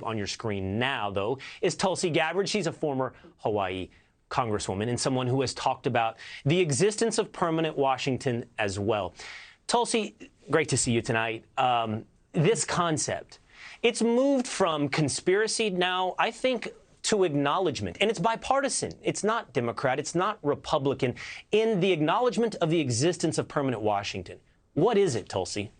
On your screen now, though, is Tulsi Gabbard. She's a former Hawaii congresswoman and someone who has talked about the existence of permanent Washington as well. Tulsi, great to see you tonight. This concept, it's moved from conspiracy now, I think, to acknowledgement. And it's bipartisan. It's not Democrat. It's not Republican. In the acknowledgement of the existence of permanent Washington. What is it, Tulsi?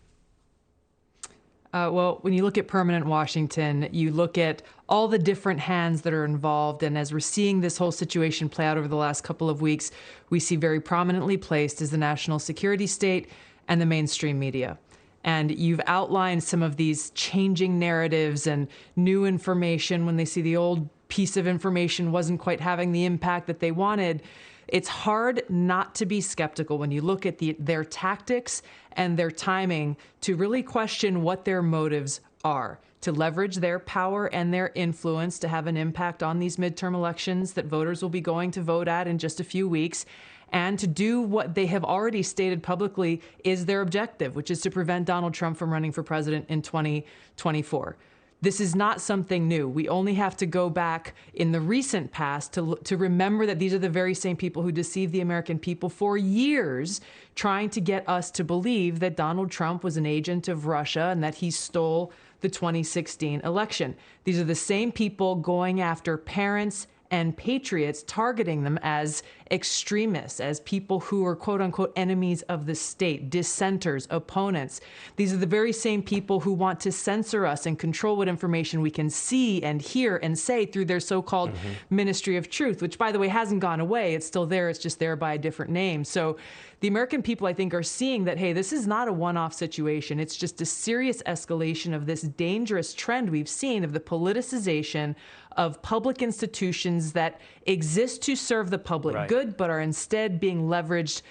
Well, when you look at permanent Washington, you look at all the different hands that are involved. And as we're seeing this whole situation play out over the last couple of weeks, we see very prominently placed as the national security state and the mainstream media. And you've outlined some of these changing narratives and new information when they see the old piece of information wasn't quite having the impact that they wanted. It's hard not to be skeptical when you look at their tactics and their timing to really question what their motives are, to leverage their power and their influence to have an impact on these midterm elections that voters will be going to vote at in just a few weeks, and to do what they have already stated publicly is their objective, which is to prevent Donald Trump from running for president in 2024. This is not something new. We only have to go back in the recent past to remember that these are the very same people who deceived the American people for years, trying to get us to believe that Donald Trump was an agent of Russia and that he stole the 2016 election. These are the same people going after parents and patriots, targeting them as extremists, as people who are quote unquote enemies of the state, dissenters, opponents. These are the very same people who want to censor us and control what information we can see and hear and say through their so-called Ministry of Truth, which, by the way, hasn't gone away. It's still there. It's just there by a different name. So the American people, I think, are seeing that, hey, this is not a one-off situation. It's just a serious escalation of this dangerous trend we've seen of the politicization of public institutions that exist to serve the public good, but are instead being leveraged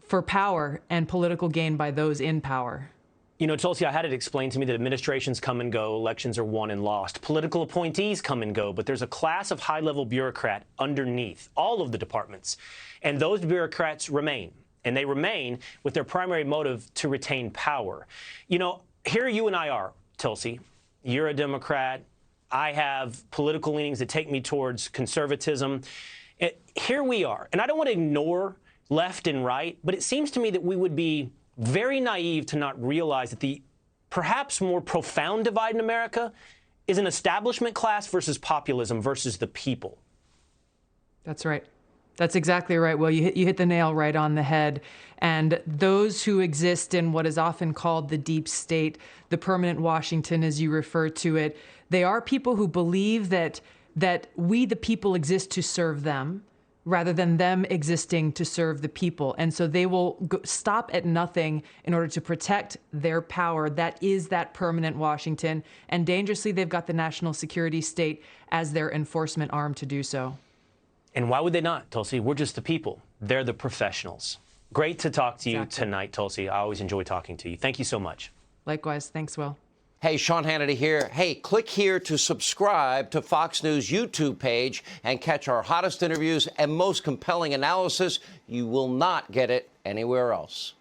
for power and political gain by those in power. You know, Tulsi, I had it explained to me that administrations come and go, elections are won and lost. Political appointees come and go, but there's a class of high-level bureaucrat underneath all of the departments. And those bureaucrats remain. And they remain with their primary motive to retain power. You know, here you and I are, Tulsi. You're a Democrat. I have political leanings that take me towards conservatism. Here we are. And I don't want to ignore left and right, but it seems to me that we would be very naive to not realize that the perhaps more profound divide in America is an establishment class versus populism versus the people. That's right. That's exactly right. Well, you hit the nail right on the head. And those who exist in what is often called the deep state, the permanent Washington, as you refer to it, they are people who believe that we, the people, exist to serve them rather than them existing to serve the people. And so they will stop at nothing in order to protect their power. That is that permanent Washington. And dangerously, they've got the national security state as their enforcement arm to do so. And why would they not, Tulsi? We're just the people. They're the professionals. Great to talk to you tonight, Tulsi. I always enjoy talking to you. Thank you so much. Likewise. Thanks, Will. Hey, Sean Hannity here. Hey, click here to subscribe to Fox News YouTube page and catch our hottest interviews and most compelling analysis. You will not get it anywhere else.